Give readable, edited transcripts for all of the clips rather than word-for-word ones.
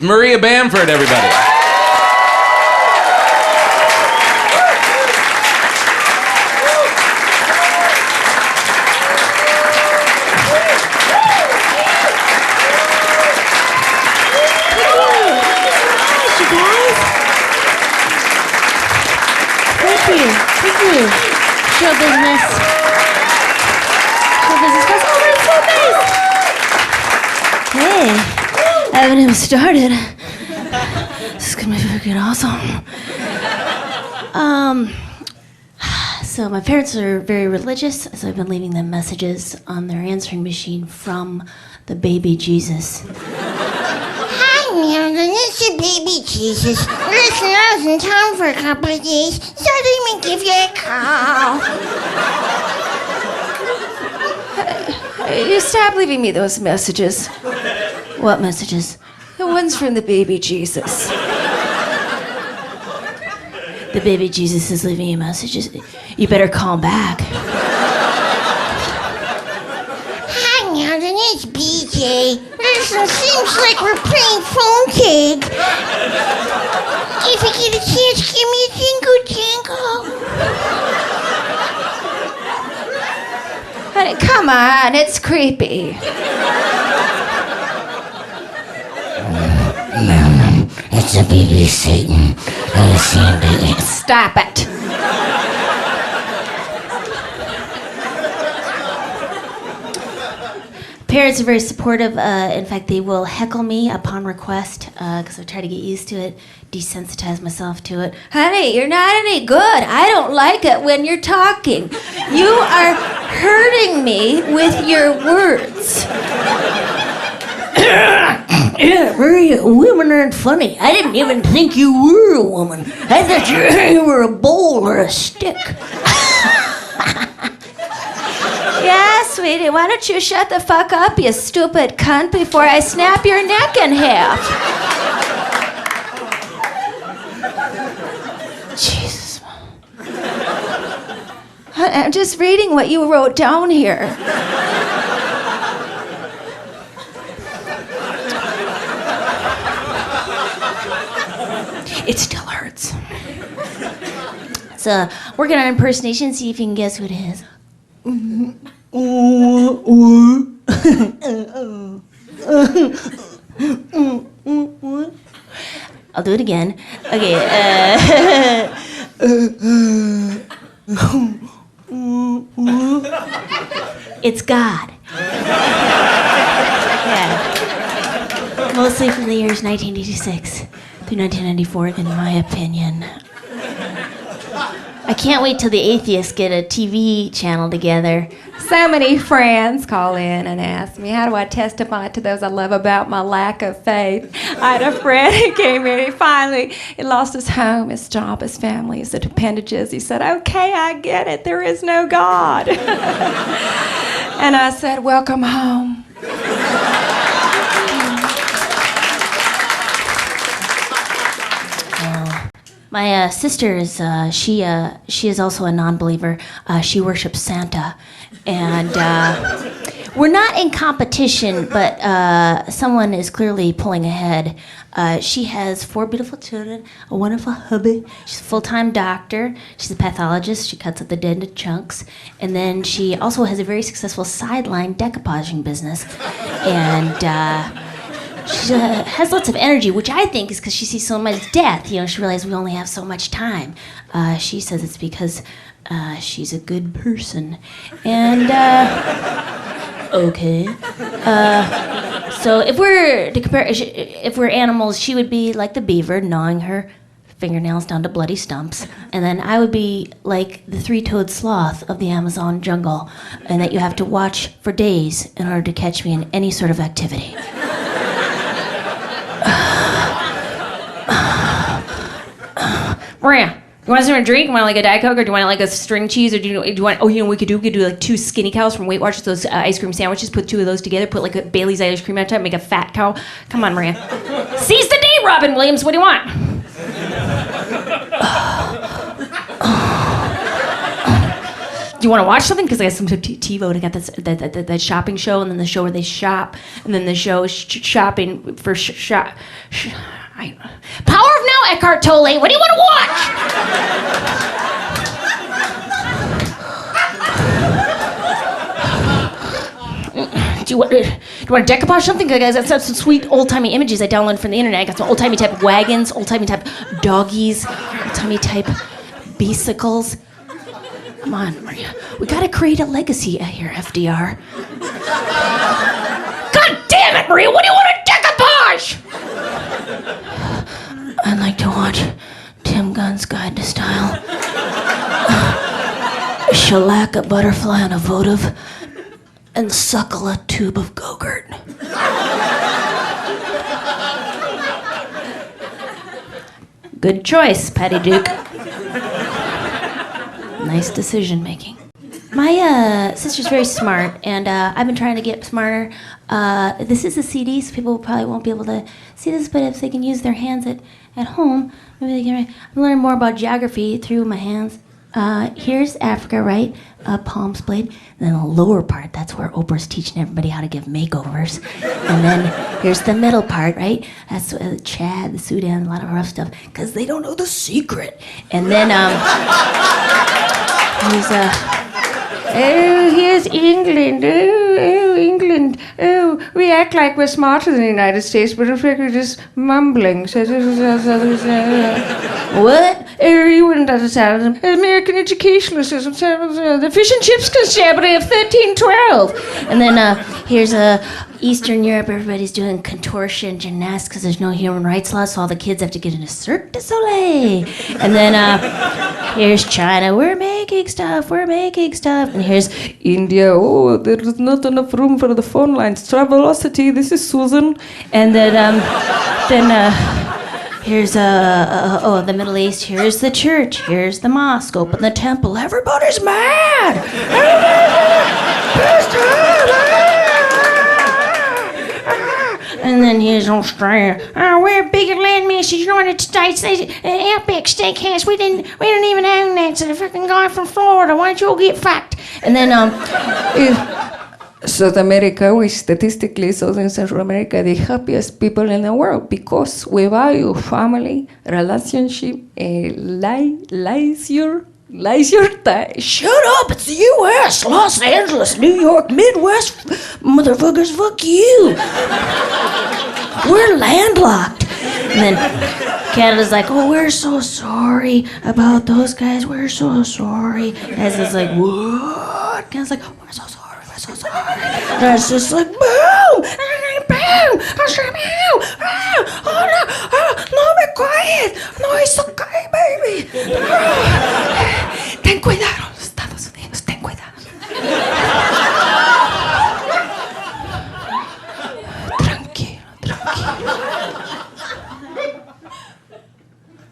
Maria Bamford, everybody. Thank you. Show business. Show business goes, oh, that's so nice. Hey, I haven't even started. This is gonna be freaking awesome. So my parents are very religious, so I've been leaving them messages on their answering machine from the baby Jesus. Hi, Marilyn. It's your baby Jesus. Listen, I was in town for a couple of days, so I didn't even give you a call. You stop leaving me those messages. What messages? The ones from the baby Jesus. The baby Jesus is leaving you messages. You better call him back. Hi, Marilyn. It's BJ. Listen, seems like we're playing phone tag. If you get a chance, give me a jingle. Honey, come on, it's creepy. Marilyn, it's a baby Satan. Stop it. Parents are very supportive. In fact, they will heckle me upon request because I try to get used to it, desensitize myself to it. Honey, you're not any good. I don't like it when you're talking. You are hurting me with your words. Yeah, Maria, women aren't funny. I didn't even think you were a woman. I thought you were a bowl or a stick. Yeah, sweetie, why don't you shut the fuck up, you stupid cunt, before I snap your neck in half? Jesus. I'm just reading what you wrote down here. It still hurts. So, working on impersonation, see if you can guess who it is. I'll do it again. Okay. It's God. Yeah. Mostly from the years 1986 through 1994, in my opinion. I can't wait till the atheists get a TV channel together. So many friends call in and ask me, how do I testify to those I love about my lack of faith? I had a friend who came in, he lost his home, his job, his family, his appendages. He said, okay, I get it, there is no God. And I said, welcome home. My sister is, she is also a non-believer. She worships Santa. And we're not in competition, but someone is clearly pulling ahead. She has 4 beautiful children, a wonderful hubby. She's a full-time doctor. She's a pathologist. She cuts up the dead into chunks. And then she also has a very successful sideline decoupaging business. And she has lots of energy, which I think is because she sees so much death. You know, she realizes we only have so much time. She says it's because she's a good person. And, okay. So if we're to compare, if we're animals, she would be like the beaver, gnawing her fingernails down to bloody stumps. And then I would be like the 3-toed sloth of the Amazon jungle, and that you have to watch for days in order to catch me in any sort of activity. Maria, you want something to drink? You want like a Diet Coke, or do you want like a string cheese, or do you want? Oh, you know what we could do like 2 skinny cows from Weight Watchers, those ice cream sandwiches. Put 2 of those together. Put like a Bailey's ice cream on top. Make a fat cow. Come on, Maria. Seize the day, Robin Williams. What do you want? You you want to watch something? Because I got some TiVo. I got this that shopping show, and then the show where they shop, and then the show shopping for Power of Now, Eckhart Tolle. What do you want to watch? Do you want to decoupage something? Guys, I got some sweet old-timey images I downloaded from the internet. I got some old-timey type wagons, old-timey type doggies, old-timey type bicycles. Come on, Maria. We gotta create a legacy here, FDR. God damn it, Maria! What do you want to decoupage? I'd like to watch Tim Gunn's Guide to Style. Shellac a butterfly on a votive, and suckle a tube of Go-Gurt. Good choice, Patty Duke. Nice decision making. My sister's very smart, and I've been trying to get smarter. This is a CD, so people probably won't be able to see this, but if they can use their hands at home, maybe they can. I'm learning more about geography through my hands. Here's Africa, right? Palm splayed. And then the lower part, that's where Oprah's teaching everybody how to give makeovers. And then here's the middle part, right? That's Chad, the Sudan, a lot of rough stuff, because they don't know the secret. And then, here's England. Oh, England. Oh, we act like we're smarter than the United States, but in fact we're just mumbling. What? You wouldn't understand. American educational system. The fish and chips constabulary of 1312. And then here's Eastern Europe. Everybody's doing contortion gymnastics because there's no human rights laws, so all the kids have to get in a Cirque du Soleil. And then here's China. We're making stuff. And here's India. Oh, there's not enough room for the phone lines. Travelocity. This is Susan. And then here's the Middle East. Here's the church. Here's the mosque. Open the temple. Everybody's mad. And then here's Australia. Oh, we're bigger land masses, United States. Outback Steakhouse. We didn't even own that. So the fucking guy from Florida. Why don't you all get fucked? And then South America, we statistically, South and Central America, the happiest people in the world because we value family, relationship, leisure time. Shut up, it's the U.S., Los Angeles, New York, Midwest. Motherfuckers, fuck you. We're landlocked. And then Canada's like, oh, we're so sorry about those guys. We're so sorry. As it's like, what? Canada's like, we're so sorry. And it's just like, boom, boom, oh, no, be quiet. No, it's okay, baby. Ten cuidado, los Estados Unidos, ten cuidado. Tranquilo.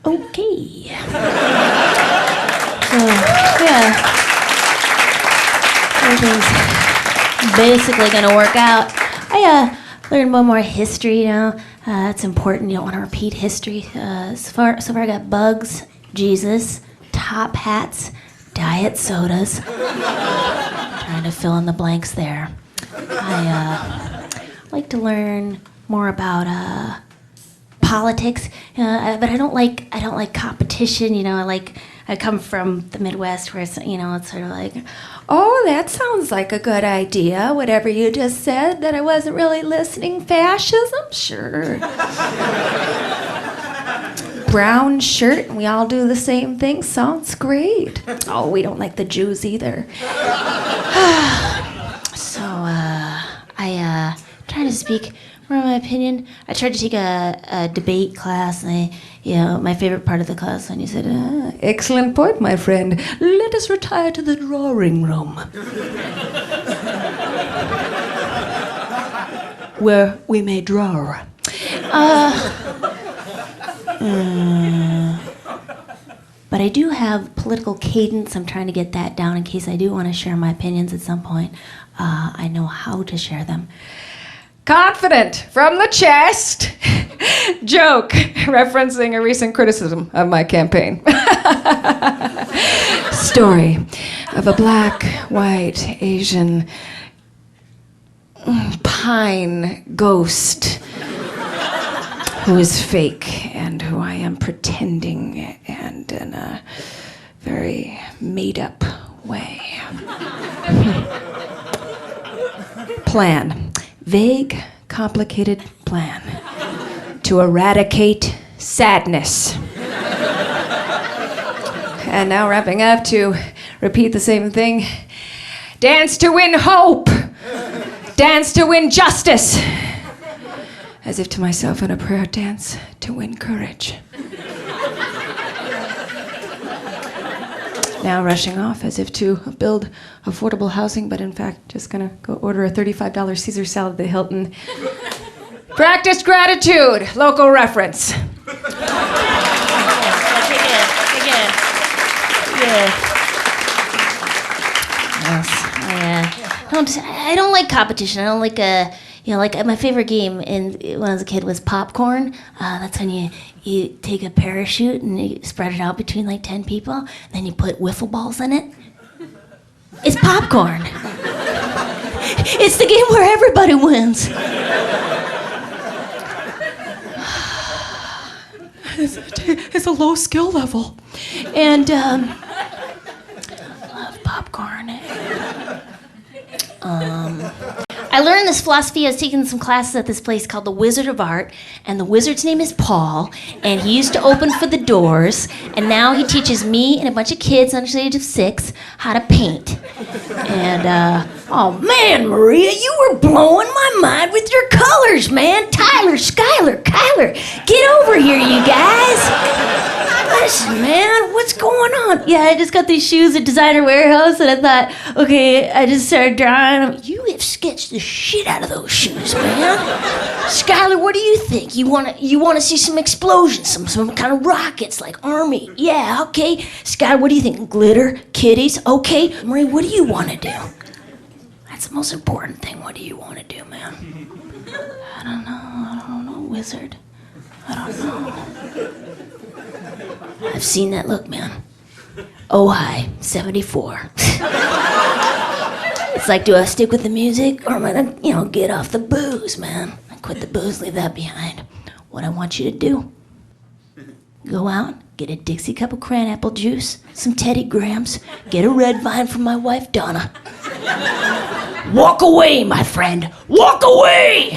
Okay. So, yeah. Everything's basically gonna work out. I learned one more history, it's important. You don't want to repeat history. So far I got bugs, Jesus, top hats, diet sodas. Trying to fill in the blanks there. I like to learn more about politics, but I don't like competition. I come from the Midwest where it's sort of like, oh, that sounds like a good idea. Whatever you just said, that I wasn't really listening. Fascism, sure. Brown shirt, and we all do the same thing. Sounds great. Oh, we don't like the Jews either. So I try to speak more of my opinion. I tried to take a debate class, and my favorite part of the class when you said, Excellent point, my friend. Let us retire to the drawing room. Where we may draw. But I do have political cadence. I'm trying to get that down in case I do want to share my opinions at some point. I know how to share them. Confident from the chest. Joke referencing a recent criticism of my campaign. Story. of a black, white, Asian pine ghost who is fake and who I am pretending, and in a very made-up way. Plan. Vague, complicated plan to eradicate sadness. And now wrapping up to repeat the same thing. Dance to win hope. Dance to win justice. As if to myself in a prayer, dance to win courage. Now rushing off as if to build affordable housing, but in fact just gonna go order a $35 Caesar salad at the Hilton. Practice gratitude, local reference. Yes, I don't like competition. I don't like like my favorite game when I was a kid was popcorn. That's when you take a parachute and you spread it out between like 10 people, and then you put wiffle balls in it. It's popcorn. It's the game where everybody wins. It's a low skill level. And love popcorn. I learned this philosophy. I was taking some classes at this place called the Wizard of Art, and the wizard's name is Paul, and he used to open for the Doors, and now he teaches me and a bunch of kids under the age of 6 how to paint. And Oh man, Maria, you were blowing my mind with your colors, man. Tyler, Skylar, Kyler, get over here, you guys. Listen, man, what's going on? yeah, I just got these shoes at Designer Warehouse, and I thought, okay, I just started drawing them. You have sketched the shit out of those shoes, man. Skylar, what do you think? You wanna see some explosions, some kind of rockets like Army? Yeah, okay. Skylar, what do you think? Glitter, kitties? Okay. Maria, what do you want to do? That's the most important thing. What do you want to do, man? I don't know, wizard. I don't know. I've seen that look, man. Oh, hi, 74. It's like, do I stick with the music or am I gonna, get off the booze, man? I quit the booze, leave that behind. What I want you to do, go out, get a Dixie cup of cranapple juice, some Teddy Grahams, get a red vine from my wife, Donna. Walk away, my friend. Walk away!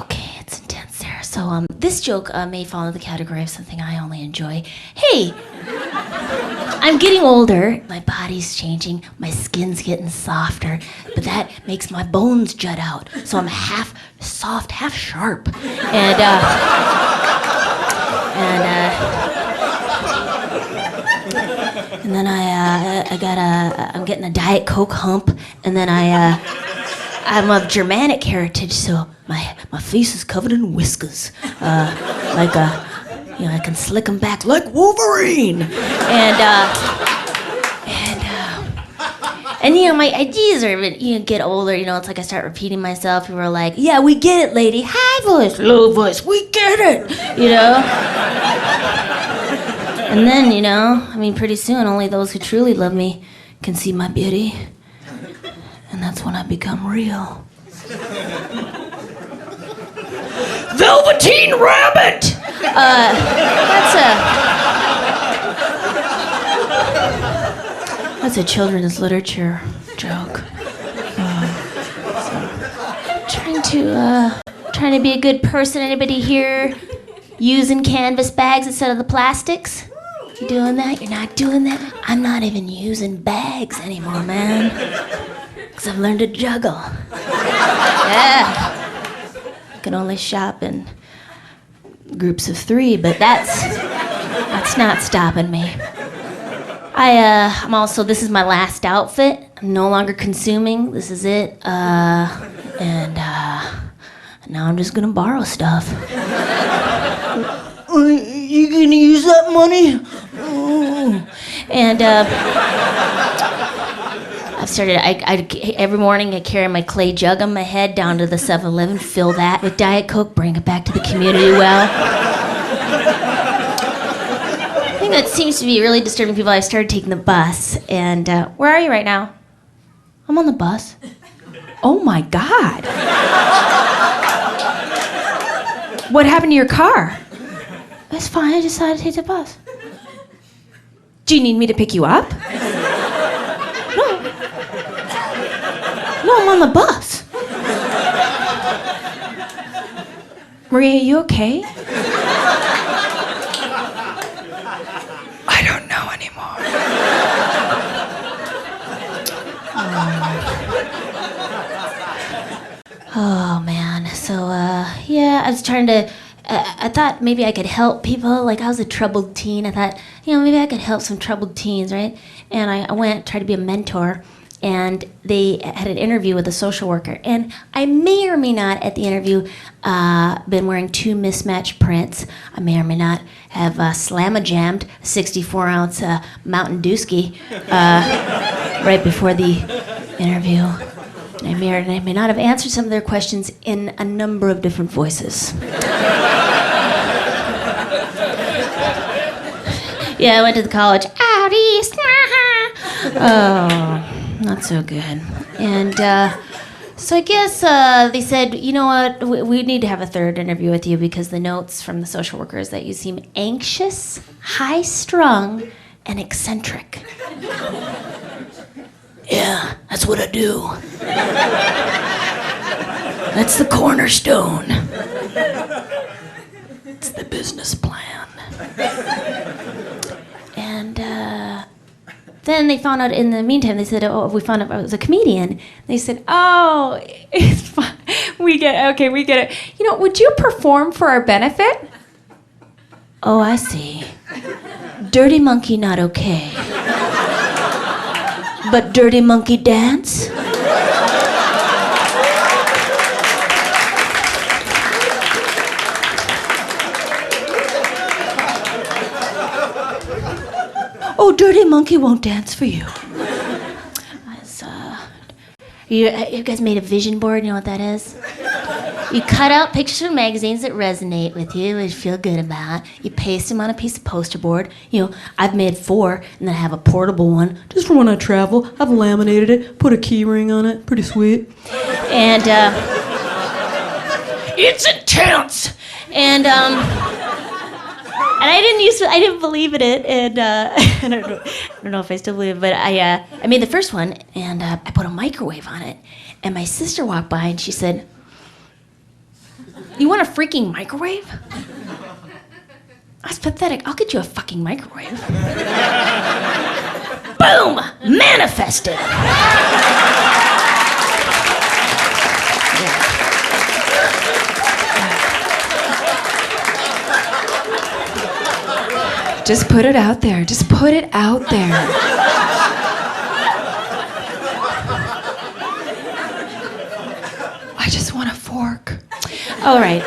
Okay, it's intense there. So this joke may fall into the category of something I only enjoy. Hey, I'm getting older. My body's changing. My skin's getting softer, but that makes my bones jut out. So I'm half soft, half sharp, and then I'm getting a Diet Coke hump, and then I'm of Germanic heritage, so my face is covered in whiskers, I can slick them back like Wolverine, and my ideas are, get older, it's like I start repeating myself. People are like, yeah, we get it, lady. High voice, low voice, we get it, And then, pretty soon only those who truly love me can see my beauty. And that's when I become real. Velveteen Rabbit! That's a children's literature joke. Trying to be a good person. Anybody here using canvas bags instead of the plastics? You doing that? You're not doing that? I'm not even using bags anymore, man. Because I've learned to juggle. Yeah. I can only shop in groups of 3, but that's not stopping me. I'm also, this is my last outfit. I'm no longer consuming. This is it. And now I'm just gonna borrow stuff. You gonna use that money? And I've started, every morning I carry my clay jug on my head down to the 7-Eleven, fill that with Diet Coke, bring it back to the community well. I think that seems to be really disturbing people. I started taking the bus, and where are you right now? I'm on the bus. Oh my God. What happened to your car? It's fine, I decided to take the bus. Do you need me to pick you up? No, I'm on the bus. Maria, you okay? I don't know anymore. Oh man, so yeah, I was trying to, I thought maybe I could help people. Like, I was a troubled teen. I thought, maybe I could help some troubled teens, right? And I went, tried to be a mentor, and they had an interview with a social worker. And I may or may not, at the interview, been wearing 2 mismatched prints. I may or may not have slam-a-jammed a 64-ounce Mountain Dewski right before the interview. I may or may not have answered some of their questions in a number of different voices. Yeah, I went to the college. Out east. Oh, not so good. And so I guess they said, you know what, we need to have a third interview with you because the notes from the social worker is that you seem anxious, high-strung, and eccentric. Yeah, that's what I do. That's the cornerstone. It's the business plan. And then they found out in the meantime, they said, we found out I was a comedian. They said, oh, it's fine. We get it. Would you perform for our benefit? Oh, I see. Dirty Monkey not okay. But Dirty Monkey dance? Oh, Dirty Monkey won't dance for you. You guys made a vision board, you know what that is? You cut out pictures from magazines that resonate with you, which you feel good about. You paste them on a piece of poster board. I've made 4, and then I have a portable one just for when I travel. I've laminated it, put a key ring on it. Pretty sweet. And, It's intense! And I didn't believe in it, and I don't know if I still believe it, but I made the first one, and I put a microwave on it, and my sister walked by, and she said, "You want a freaking microwave?" I was pathetic. I'll get you a fucking microwave. Boom! Manifested! Just put it out there. Just put it out there. I just want a fork. All right.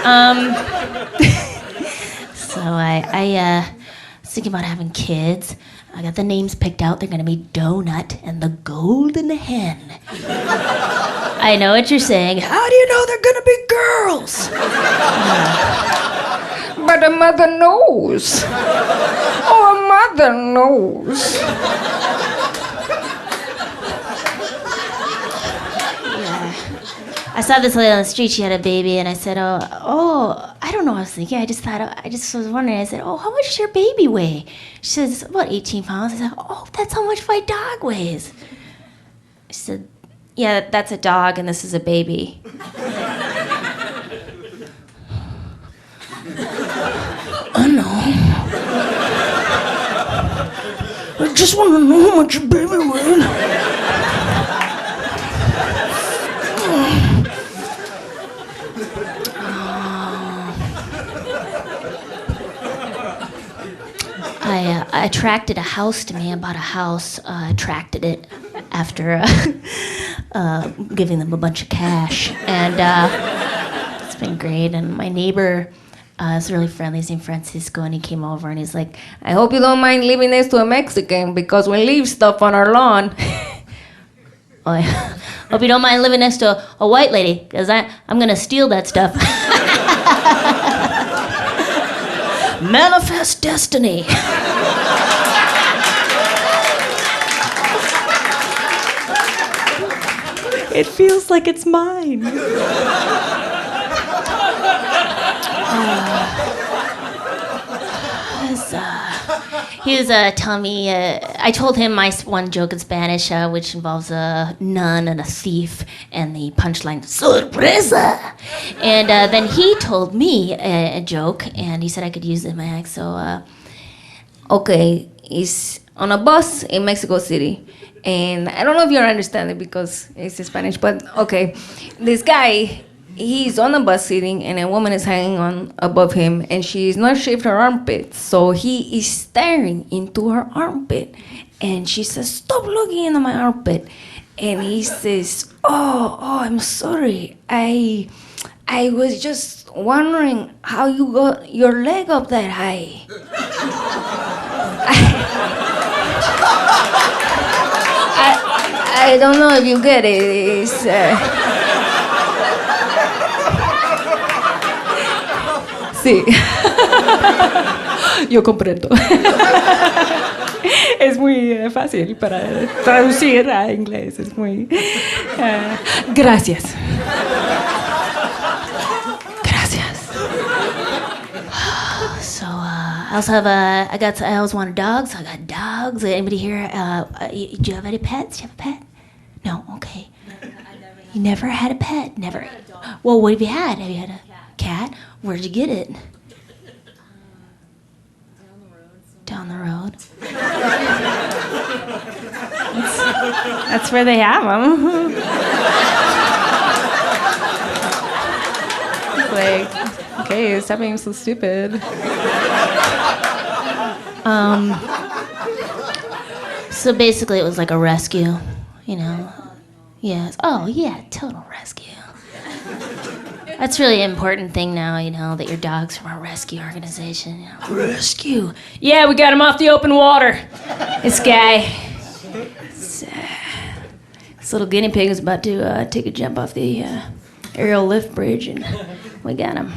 So I was thinking about having kids. I got the names picked out. They're gonna be Donut and the Golden Hen. I know what you're saying. How do you know they're gonna be girls? But a mother knows. Oh, a mother knows. Yeah. I saw this lady on the street. She had a baby, and I said, "Oh, I don't know what I was thinking. I just was wondering." I said, "Oh, how much does your baby weigh?" She says, "About 18 pounds." I said, "Oh, that's how much my dog weighs." She said, "Yeah, that's a dog, and this is a baby." I know. I just want to know how much your baby weighs. I attracted a house to me. I bought a house, attracted it after giving them a bunch of cash. And it's been great. And my neighbor is really friendly. His name's Francisco, and he came over and he's like, "I hope you don't mind living next to a Mexican because we leave stuff on our lawn." Oh, I hope you don't mind living next to a white lady because I'm going to steal that stuff. Manifest destiny. It feels like it's mine. He was telling me, I told him my one joke in Spanish, which involves a nun and a thief, and the punchline, sorpresa! And then he told me a joke, and he said I could use it in my act, so, okay, he's on a bus in Mexico City, and I don't know if you understand it because it's Spanish, but okay, this guy, he's on the bus sitting, and a woman is hanging on above him, and she's not shaved her armpit. So he is staring into her armpit, and she says, "Stop looking into my armpit." And he says, "Oh, I'm sorry. I was just wondering how you got your leg up that high." I don't know if you get it. It's, Sí. Yo comprendo. Es muy fácil para traducir a inglés. Es muy... gracias. Gracias. So, I also have I always wanted dogs. I got dogs. Anybody here? Do you have any pets? Do you have a pet? No? Okay. You never had a pet? Never. Well, what have you had? Have you had a cat? Where'd you get it? Down the road. That's where they have them. It's like, okay, stop being so stupid. So basically, it was like a rescue, you know. Yes. Oh yeah, total rescue. That's really an important thing now, you know, that your dog's from a rescue organization. You know. Rescue. Yeah, we got him off the open water. This guy. This little guinea pig was about to take a jump off the aerial lift bridge, and we got him.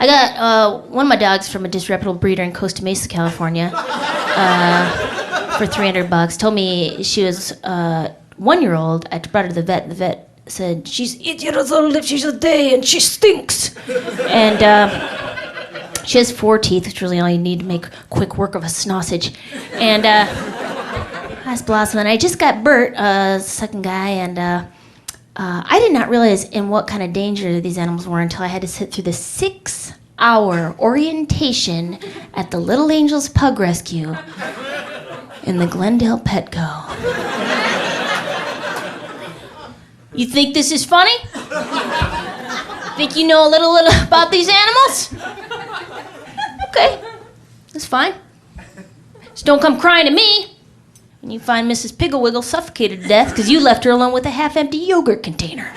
I got one of my dogs from a disreputable breeder in Costa Mesa, California, for $300. Told me she was 1-year-old. I brought her to the vet. The vet said, "She's 8 years old if she's a day, and she stinks." And she has 4 teeth, which really all you need to make quick work of a sausage. And that's Blossom. And I just got Bert, second guy, and I did not realize in what kind of danger these animals were until I had to sit through the 6-hour orientation at the Little Angels Pug Rescue in the Glendale Petco. You think this is funny? Think you know a little about these animals? Okay, that's fine. Just don't come crying to me when you find Mrs. Pigglewiggle suffocated to death because you left her alone with a half-empty yogurt container.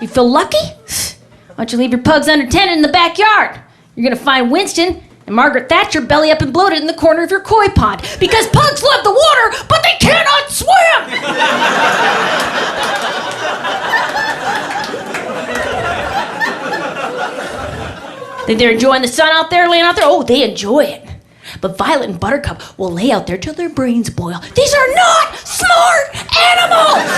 You feel lucky? Why don't you leave your pugs unattended in the backyard? You're gonna find Winston and Margaret Thatcher belly up and bloated in the corner of your koi pond because pugs love the water, but they cannot swim! Think they're enjoying the sun out there, laying out there? Oh, they enjoy it. But Violet and Buttercup will lay out there till their brains boil. These are not smart animals!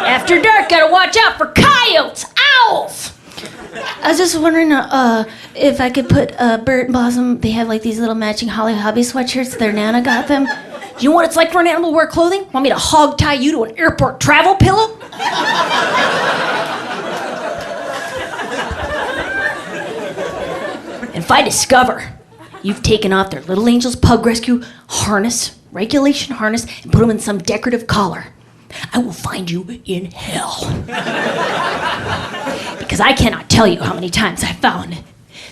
After dark, gotta watch out for coyotes, owls. I was just wondering if I could put Bert and Blossom, they have like these little matching Holly Hobby sweatshirts their Nana got them. Do you know what it's like for an animal to wear clothing? Want me to hog tie you to an airport travel pillow? And if I discover you've taken off their Little Angels Pug Rescue harness, regulation harness, and put them in some decorative collar, I will find you in hell. Because I cannot tell you how many times I found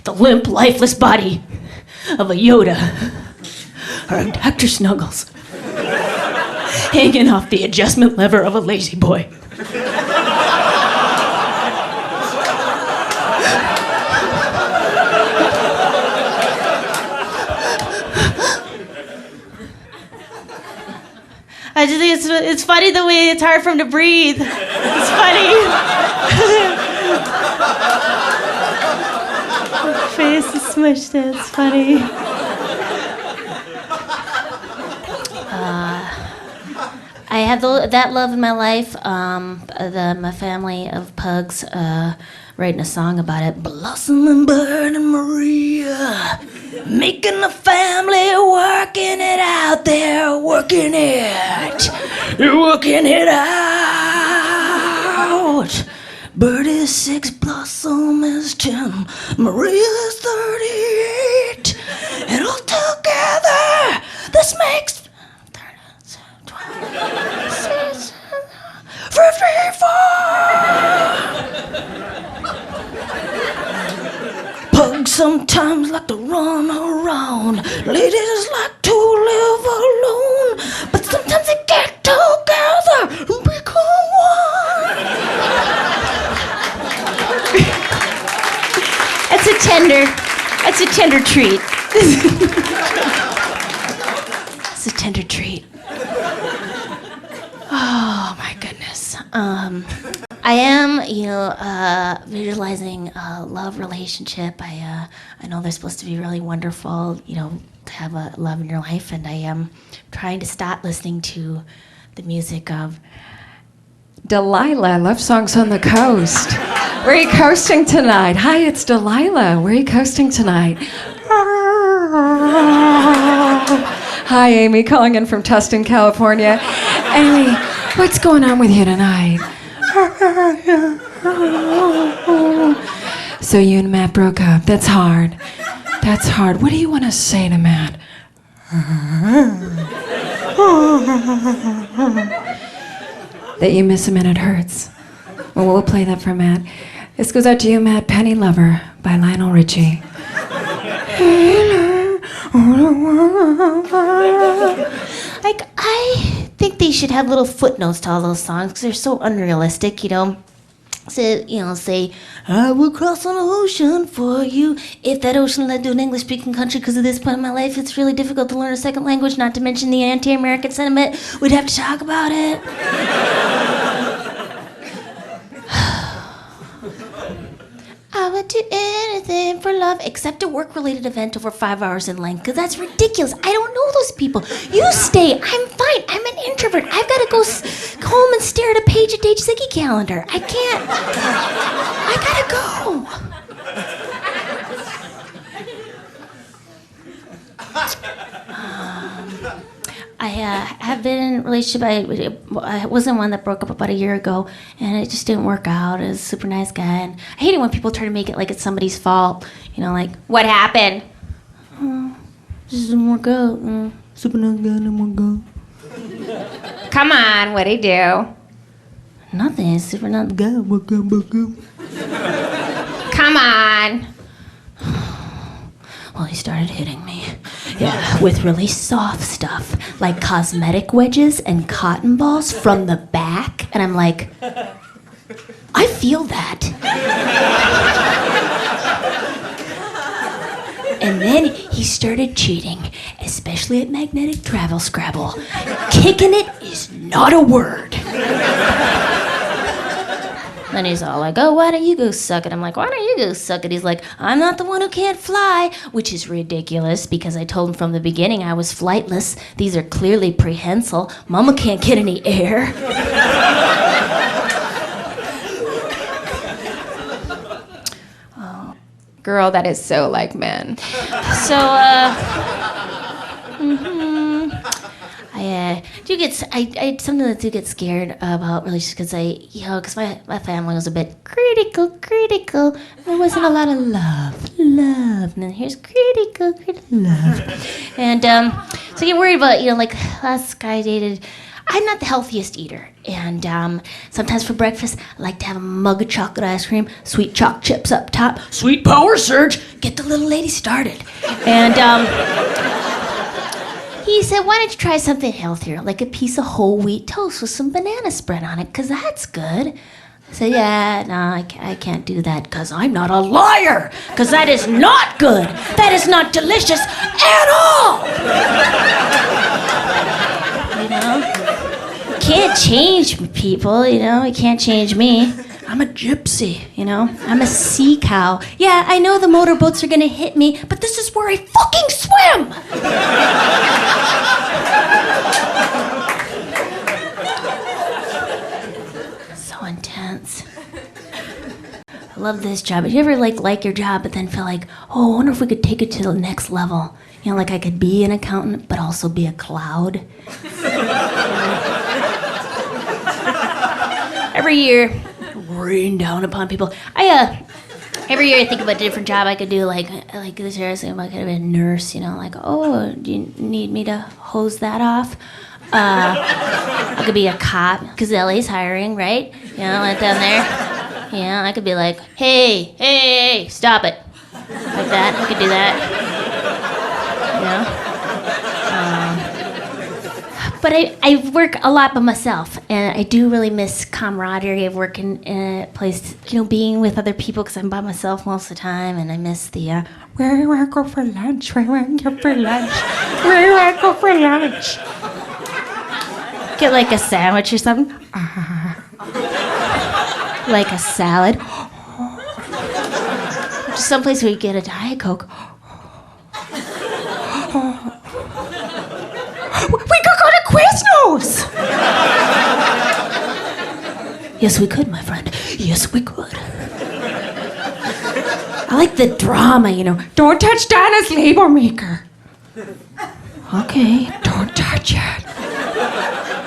the limp, lifeless body of a Yoda or a Dr. Snuggles hanging off the adjustment lever of a lazy boy. I just think it's funny the way it's hard for him to breathe. It's funny. Face is smushed. It's funny. I have that love in my life. My family of pugs writing a song about it. Blossoming Bird and Maria, making the family, working it out there, working it out. Bird is 6, Blossom is 10, Maria is 38, and all together this makes 54. Pugs sometimes like to run around. Ladies like to live alone. But sometimes they get together and become one. That's a tender treat. It's a tender treat. Oh my goodness. I am, visualizing a love relationship. I know they're supposed to be really wonderful, to have a love in your life, and I am trying to stop listening to the music of Delilah, Love Songs on the Coast. Where are you coasting tonight? Hi, it's Delilah. Where are you coasting tonight? Hi, Amy, calling in from Tustin, California. Amy, what's going on with you tonight? So you and Matt broke up. That's hard. That's hard. What do you want to say to Matt? That you miss him and it hurts. Well, we'll play that for Matt. This goes out to you, Matt. Penny Lover by Lionel Richie. I think they should have little footnotes to all those songs because they're so unrealistic, Say, I will cross an ocean for you. If that ocean led to an English-speaking country, because at this point in my life, it's really difficult to learn a second language, not to mention the anti-American sentiment. We'd have to talk about it. I would do anything for love except a work-related event over 5 hours in length, because that's ridiculous. I don't know those people. You stay. I'm fine. I'm an introvert. I've got to go home and stare at a page of Dage Ziggy calendar. I can't. I gotta go. I have been in a relationship. I was in one that broke up about a year ago, and it just didn't work out. It was a super nice guy, and I hate it when people try to make it like it's somebody's fault. Like, what happened? Just didn't work out. Super nice guy, didn't work out. Come on, what'd he do? Nothing. Super nice guy. Work out. Come on. Well, he started hitting me. Yeah, with really soft stuff, like cosmetic wedges and cotton balls from the back. And I'm like, I feel that. And then he started cheating, especially at Magnetic Travel Scrabble. Kicking it is not a word. Then he's all like, oh, why don't you go suck it? I'm like, why don't you go suck it? He's like, I'm not the one who can't fly, which is ridiculous because I told him from the beginning I was flightless. These are clearly prehensile. Mama can't get any air. Oh, girl, that is so like men. So, I something that I do get scared about relationships because my family was a bit critical. There wasn't a lot of love. And then here's critical love. And so I get worried about, like last guy I dated, I'm not the healthiest eater. And sometimes for breakfast, I like to have a mug of chocolate ice cream, sweet choc chips up top, sweet power surge, get the little lady started. And he said, why don't you try something healthier, like a piece of whole wheat toast with some banana spread on it, because that's good. I said, yeah, no, I can't do that, because I'm not a liar, because that is not good. That is not delicious at all. can't change people, you know? You can't change me. I'm a gypsy, you know? I'm a sea cow. Yeah, I know the motorboats are gonna hit me, but this is where I fucking swim! So intense. I love this job. Do you ever like your job but then feel like, oh, I wonder if we could take it to the next level? You know, like I could be an accountant but also be a cloud. Every year, rain down upon people. Every year I think about a different job I could do. Like this year I was thinking I could have been a nurse. You know, like, oh, do you need me to hose that off? I could be a cop because LA's hiring, right? You know, like down there. Yeah, I could be like, hey, stop it, like that. I could do that. You know. But I work a lot by myself, and I do really miss camaraderie of working in a place, you know, being with other people because I'm by myself most of the time, and I miss the, where do you want to go for lunch? Where do you want to go for lunch? Where do you want to go for lunch? Get like a sandwich or something. Like a salad. Just someplace where you get a Diet Coke. We could go to Quiznos! Yes, we could, my friend. Yes, we could. I like the drama, you know. Don't touch Donna's label maker. Okay, don't touch it.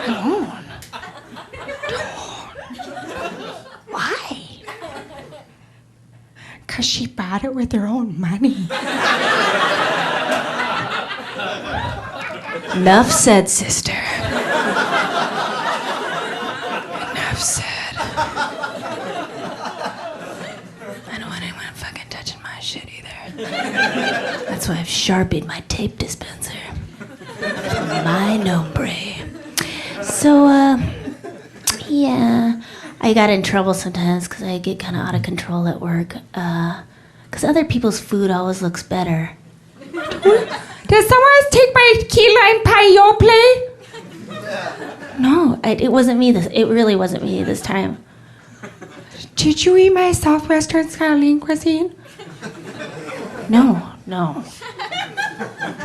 Don't. Why? Because she bought it with her own money. Enough said, sister. Enough said. I don't want anyone fucking touching my shit either. That's why I've sharpied my tape dispenser. My nombre. So, yeah, I got in trouble sometimes because I get kind of out of control at work. Because other people's food always looks better. Did someone take my key lime pie your plate? No, it wasn't me. It really wasn't me this time. Did you eat my Southwestern Skyline cuisine? No.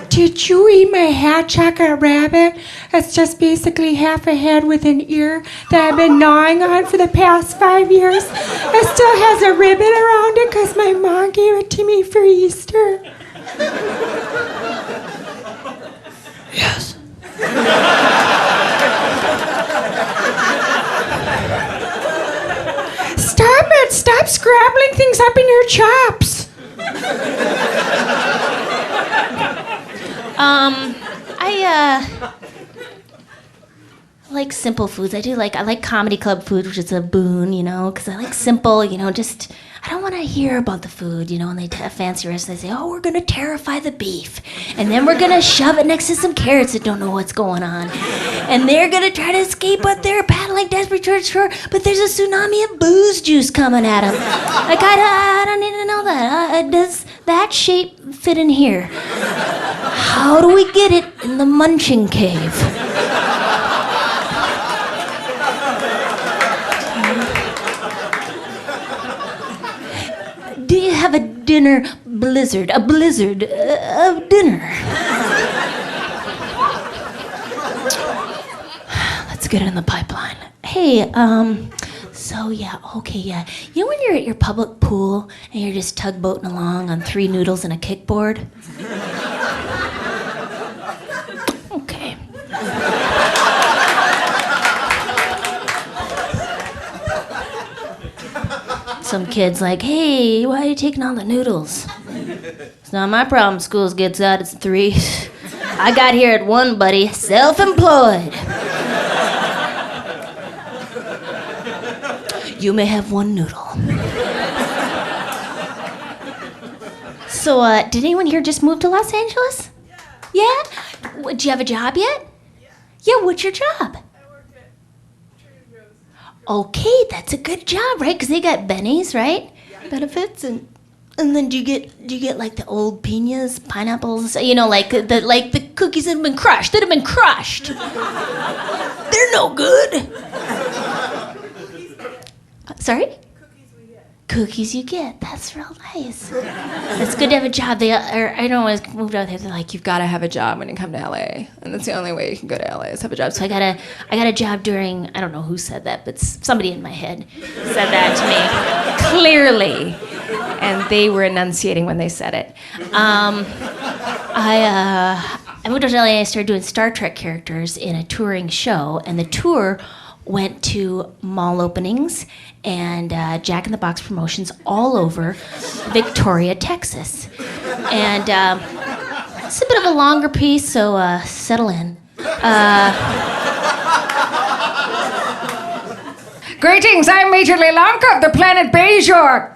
Did you eat my hat chocolate rabbit? It's just basically half a head with an ear that I've been gnawing on for the past 5 years. It still has a ribbon around it because my mom gave it to me for Easter. Yes. Stop it! Stop scrabbling things up in your chops. I like simple foods. I like comedy club food, which is a boon, you know, because I like simple, you know, just, I don't want to hear about the food, you know, and they have fancy restaurants, they say, oh, we're going to terrify the beef, and then we're going to shove it next to some carrots that don't know what's going on, and they're going to try to escape, but they're paddling desperate towards shore, but there's a tsunami of booze juice coming at them. Like, I don't need to know that. Does that shape fit in here? How do we get it in the munching cave? Do you have a dinner blizzard? A blizzard of dinner. Let's get it in the pipeline. Hey, so yeah, okay, yeah. You know when you're at your public pool and you're just tugboating along on 3 noodles and a kickboard? Okay. Some kid's like, hey, why are you taking all the noodles? It's not my problem. School gets out at 3. I got here at 1, buddy. Self-employed. You may have 1 noodle. So, did anyone here just move to Los Angeles? Yeah? Do you have a job yet? Yeah, what's your job? Okay, that's a good job, right? Because they got bennies, right? Yeah. Benefits, and then do you get like the old piñas, pineapples, you know, like the cookies that have been crushed. They're no good. Sorry? Cookies you get. That's real nice. It's good to have a job. I don't always moved out there. They're like, You've got to have a job when you come to LA, and that's the only way you can go to LA is have a job. so I got a job during, I don't know who said that, but somebody in my head said that to me clearly, And they were enunciating when they said it. I moved out to LA. I started doing Star Trek characters in a touring show, and the tour went to mall openings and Jack in the Box promotions all over Victoria, Texas. And it's a bit of a longer piece, so settle in. Greetings, I'm Major Lelanka of the planet Bejor.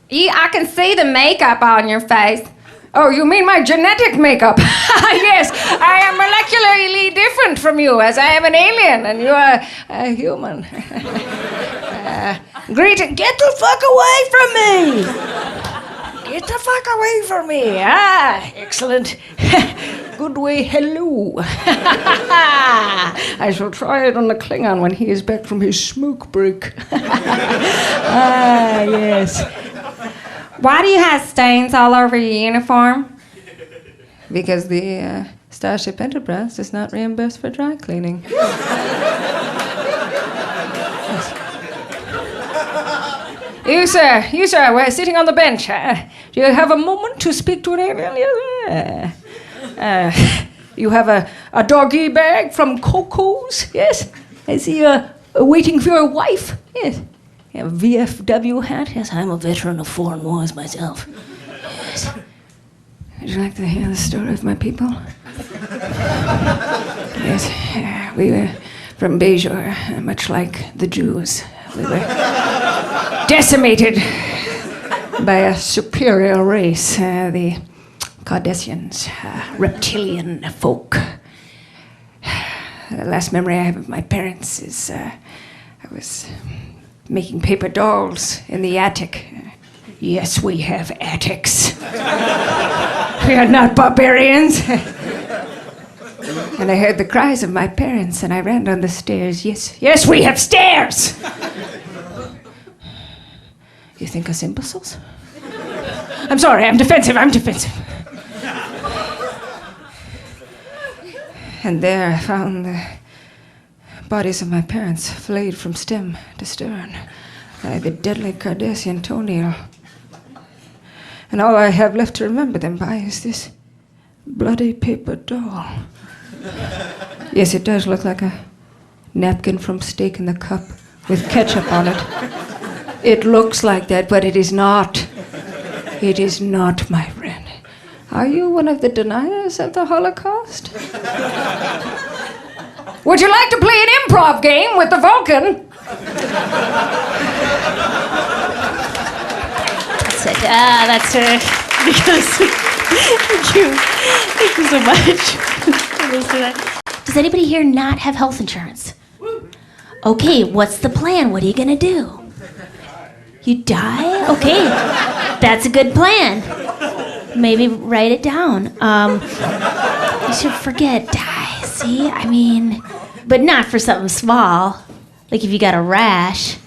I can see the makeup on your face. Oh, you mean my genetic makeup? Yes, I am molecularly different from you, as I am an alien and you are a human. Greeting, get the fuck away from me! Get the fuck away from me! Excellent. Good way, hello. I shall try it on the Klingon when he is back from his smoke break. Yes. Why do you have stains all over your uniform? Because the Starship Enterprise does not reimburse for dry cleaning. You, sir, we're sitting on the bench. Do you have a moment to speak to an alien? You have a doggy bag from Coco's? Yes. Is he waiting for your wife? Yes. You have a VFW hat? Yes, I'm a veteran of foreign wars myself. Yes. Would you like to hear the story of my people? Yes, we were from Bejor, much like the Jews. We were decimated by a superior race, the Cardassians, reptilian folk. The last memory I have of my parents is I was making paper dolls in the attic. Yes, we have attics. We are not barbarians. And I heard the cries of my parents, and I ran down the stairs. Yes, we have stairs! You think us imbeciles? I'm sorry, I'm defensive. And there I found the bodies of my parents flayed from stem to stern by the deadly Cardassian toenail. And all I have left to remember them by is this bloody paper doll. Yes, it does look like a napkin from Steak in the Cup with ketchup on it. It looks like that, but it is not. It is not, my friend. Are you one of the deniers of the Holocaust? Would you like to play an improv game with the Vulcan? That's it. That's it. Because thank you so much. Does anybody here not have health insurance? Okay, what's the plan? What are you gonna do? You die? Okay, that's a good plan. Maybe write it down. You should forget die. See, I mean, but not for something small. Like if you got a rash,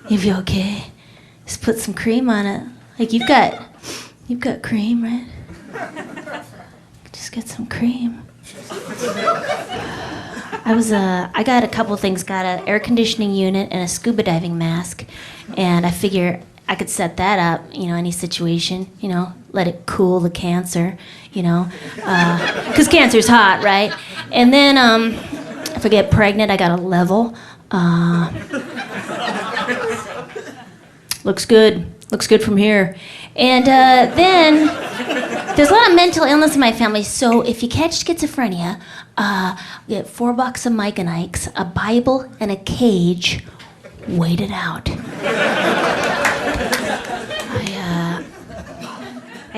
you'd be okay. Just put some cream on it. Like you've got cream, right? Just get some cream. I got a couple things. Got an air conditioning unit and a scuba diving mask, and I figure I could set that up. Any situation. Let it cool the cancer. Because cancer's hot, right? And then if I get pregnant, I got a level. Looks good. Looks good from here. And then there's a lot of mental illness in my family, so if you catch schizophrenia, get $4 of Mike and Ike's, a Bible, and a cage. Wait it out.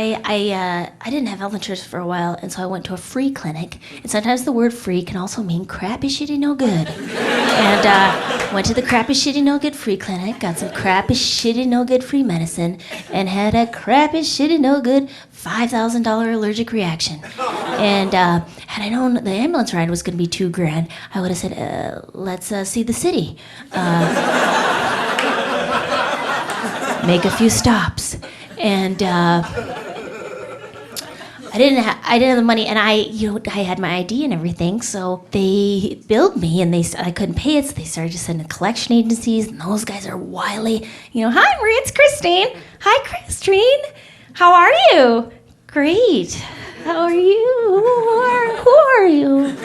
I didn't have health insurance for a while, and so I went to a free clinic. And sometimes the word free can also mean crappy, shitty, no good. And went to the crappy, shitty, no good free clinic, got some crappy, shitty, no good free medicine, and had a crappy, shitty, no good $5,000 allergic reaction. And had I known the ambulance ride was going to be $2,000, I would have said, let's see the city. Make a few stops. And I didn't have the money, and I had my ID and everything, so they billed me, and I couldn't pay it, so they started just sending collection agencies, and those guys are wily. Hi, Maria, it's Christine. Hi, Christine. How are you? Great. How are you? Who are you?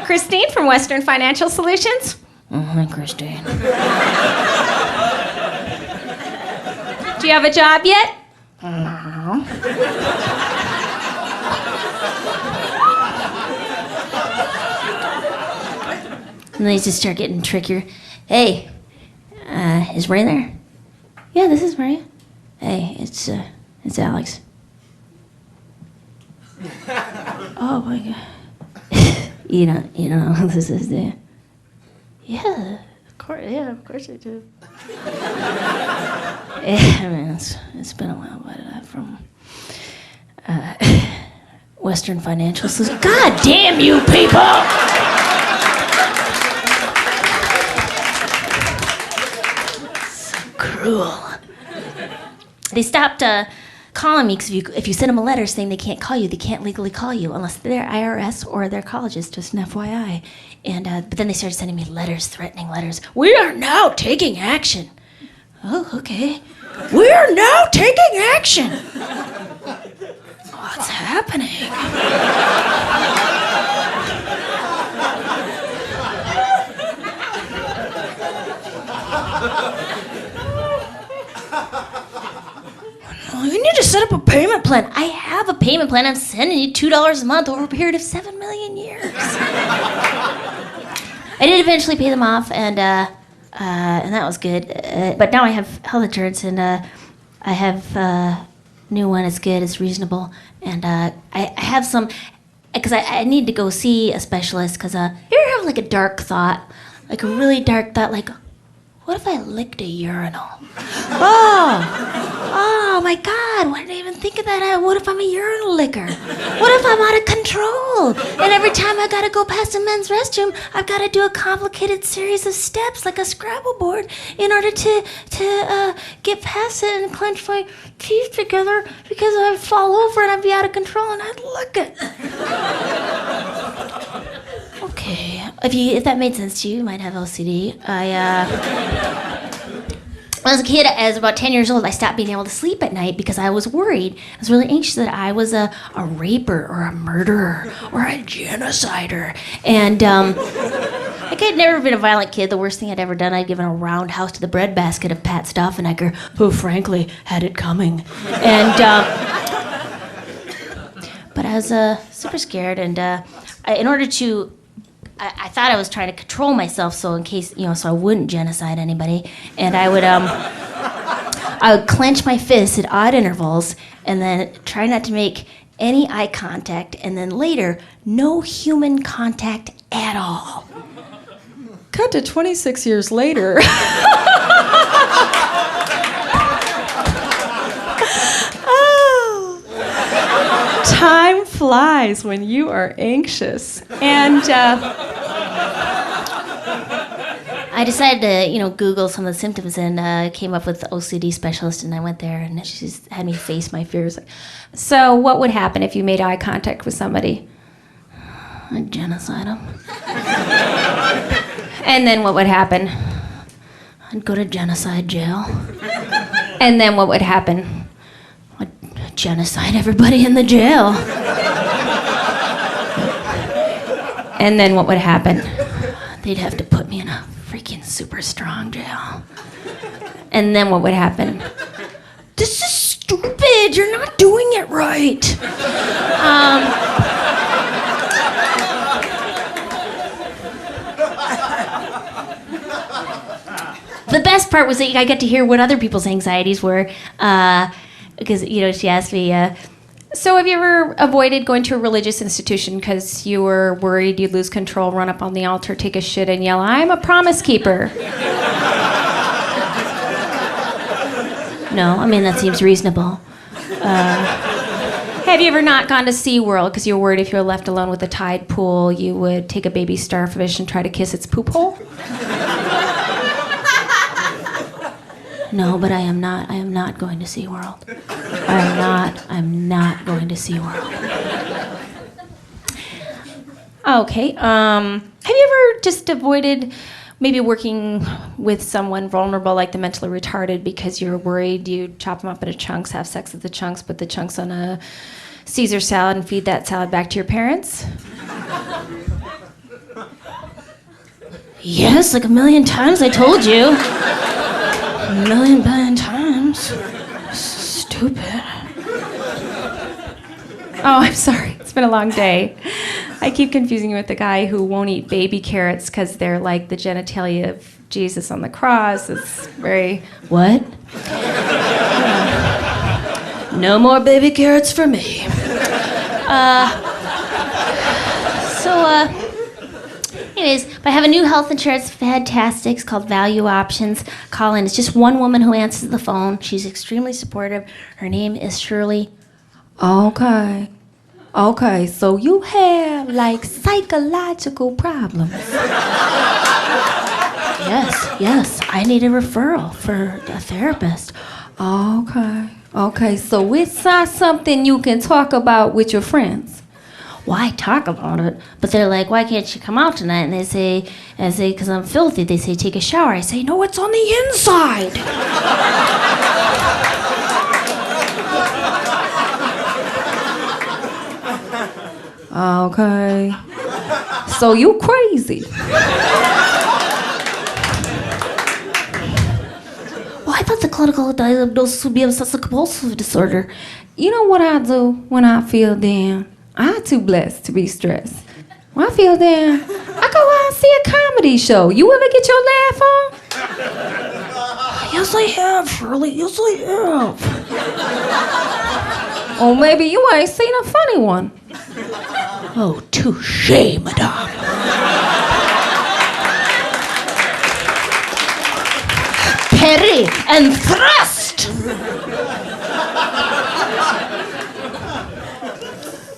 Christine from Western Financial Solutions. Hi, Christine. Do you have a job yet? No. And they just start getting trickier. Hey, is Maria there? Yeah, this is Maria. Hey, it's Alex. Oh my God. You don't know who this is, do you? Yeah, of course I do. Yeah, I mean, it's been a while, but I'm from Western Financial Solutions. God damn you people! So cruel. They stopped calling me because if you send them a letter saying they can't call you, they can't legally call you unless they're IRS or they're colleges, just an FYI. And but then they started sending me letters, threatening letters. We are now taking action. Oh, okay. We are now taking action. What's happening? You need to set up a payment plan. I have a payment plan. I'm sending you $2 a month over a period of 7 million years. I did eventually pay them off, and that was good. But now I have health insurance, and I have new one. It's good. It's reasonable, and I have some because I need to go see a specialist. Because you ever have like a dark thought, like a really dark thought, like, what if I licked a urinal? Oh my God, why did I even think of that? What if I'm a urinal licker? What if I'm out of control? And every time I gotta go past a men's restroom, I've gotta do a complicated series of steps like a Scrabble board in order to get past it and clench my teeth together because I'd fall over and I'd be out of control and I'd lick it. Okay, if that made sense to you, you might have OCD. When I was a kid, I was about 10 years old, I stopped being able to sleep at night because I was worried. I was really anxious that I was a raper or a murderer or a genocider. And like I'd never been a violent kid. The worst thing I'd ever done, I'd given a roundhouse to the breadbasket of Pat Stoffenecker, who frankly had it coming. And but I was super scared, and in order to I thought I was trying to control myself, so in case, so I wouldn't genocide anybody, and I would clench my fists at odd intervals, and then try not to make any eye contact, and then later, no human contact at all. Cut to 26 years later. Oh, time flies when you are anxious, and I decided to, Google some of the symptoms and came up with the OCD specialist, and I went there, and she just had me face my fears. so what would happen if you made eye contact with somebody? I'd genocide them. And then what would happen? I'd go to genocide jail. And then what would happen? I'd genocide everybody in the jail. And then what would happen? They'd have to put me in a freaking super strong jail. And then what would happen? This is stupid. You're not doing it right. The best part was that I got to hear what other people's anxieties were, because she asked me. So have you ever avoided going to a religious institution because you were worried you'd lose control, run up on the altar, take a shit, and yell, "I'm a promise keeper"? No, I mean, that seems reasonable. Have you ever not gone to SeaWorld because you were worried if you were left alone with a tide pool, you would take a baby starfish and try to kiss its poop hole? No, but I am not going to SeaWorld. I'm not going to SeaWorld. Okay, have you ever just avoided maybe working with someone vulnerable like the mentally retarded because you're worried you'd chop them up into chunks, have sex with the chunks, put the chunks on a Caesar salad and feed that salad back to your parents? Yes, like 1,000,000 times, I told you. 1,000,000,000 times. Stupid. Oh, I'm sorry. It's been a long day. I keep confusing you with the guy who won't eat baby carrots because they're like the genitalia of Jesus on the cross. It's very... What? No more baby carrots for me. Anyways, I have a new health insurance, fantastic. It's called Value Options. Call in. It's just one woman who answers the phone. She's extremely supportive. Her name is Shirley. Okay, so you have like psychological problems. Yes, I need a referral for a therapist. Okay, so it's not something you can talk about with your friends. Why talk about it? But they're like, why can't you come out tonight? And I say, because I'm filthy. They say, take a shower. I say, no, it's on the inside. Okay. So you crazy. Well, I thought the clinical diagnosis would be obsessive-compulsive disorder. You know what I do when I feel down? I'm too blessed to be stressed. When I feel down, I go out and see a comedy show. You ever get your laugh on? Yes, I have, Shirley. Yes, I have. Or maybe you ain't seen a funny one. Oh, touché, madame. Parry and thrust.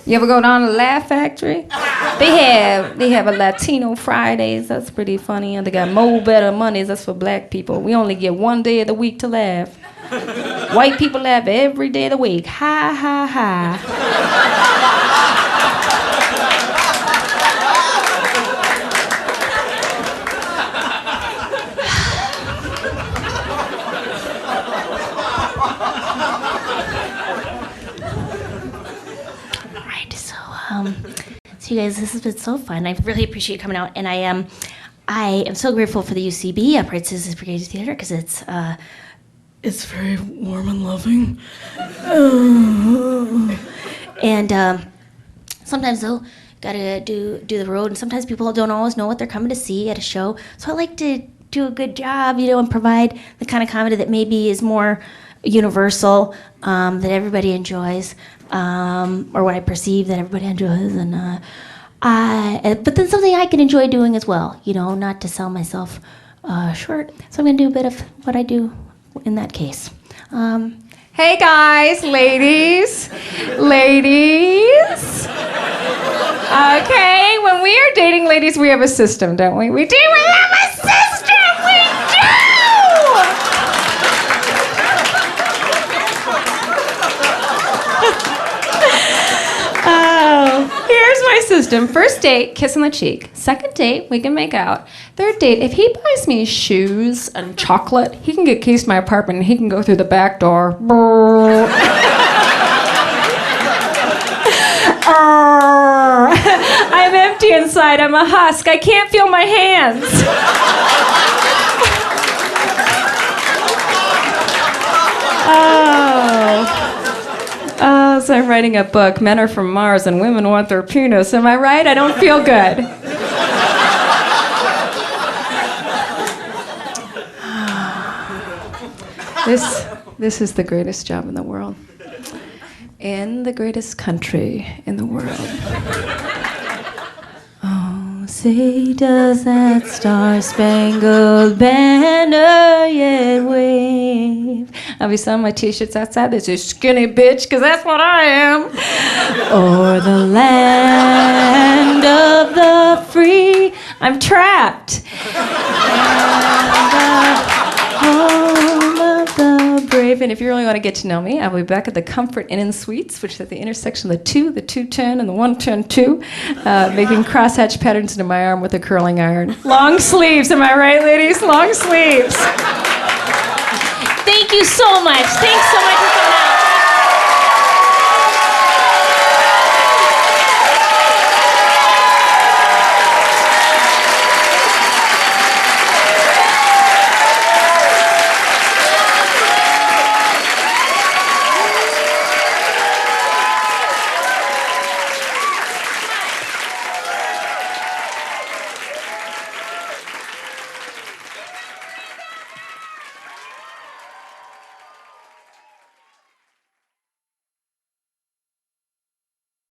You ever go down to the Laugh Factory? They have a Latino Fridays. That's pretty funny. And they got Mo Better Mondays. That's for black people. We only get one day of the week to laugh. White people laugh every day of the week. Ha, ha, ha. So you guys, this has been so fun. I really appreciate you coming out, and I am so grateful for the UCB, Upright Citizens Brigade Theater, because it's very warm and loving. And sometimes though, gotta do the road, and sometimes people don't always know what they're coming to see at a show. So I like to do a good job, and provide the kind of comedy that maybe is more universal, that everybody enjoys. Or what I perceive that everybody enjoys, and but then something I can enjoy doing as well, not to sell myself short. So I'm gonna do a bit of what I do in that case. Hey guys, ladies. Okay, when we are dating ladies, we have a system, don't we? We do. We have a system. We do. Here's my system. First date, kiss on the cheek. Second date, we can make out. Third date, if he buys me shoes and chocolate, he can get keys to my apartment and he can go through the back door. I'm empty inside. I'm a husk. I can't feel my hands. So I'm writing a book. Men are from Mars and women want their penis. Am I right? I don't feel good. This is the greatest job in the world. In the greatest country in the world. Oh, Say, does that star-spangled banner yet wave? I'll be selling my t-shirts outside. There's a skinny bitch, because that's what I am. Or the land of the free. I'm trapped. Home of the brave. And if you really want to get to know me, I'll be back at the Comfort Inn and Suites, which is at the intersection of the 210, and the 110-2, making crosshatch patterns into my arm with a curling iron. Long sleeves, am I right, ladies? Long sleeves. Thank you so much. Thanks so much.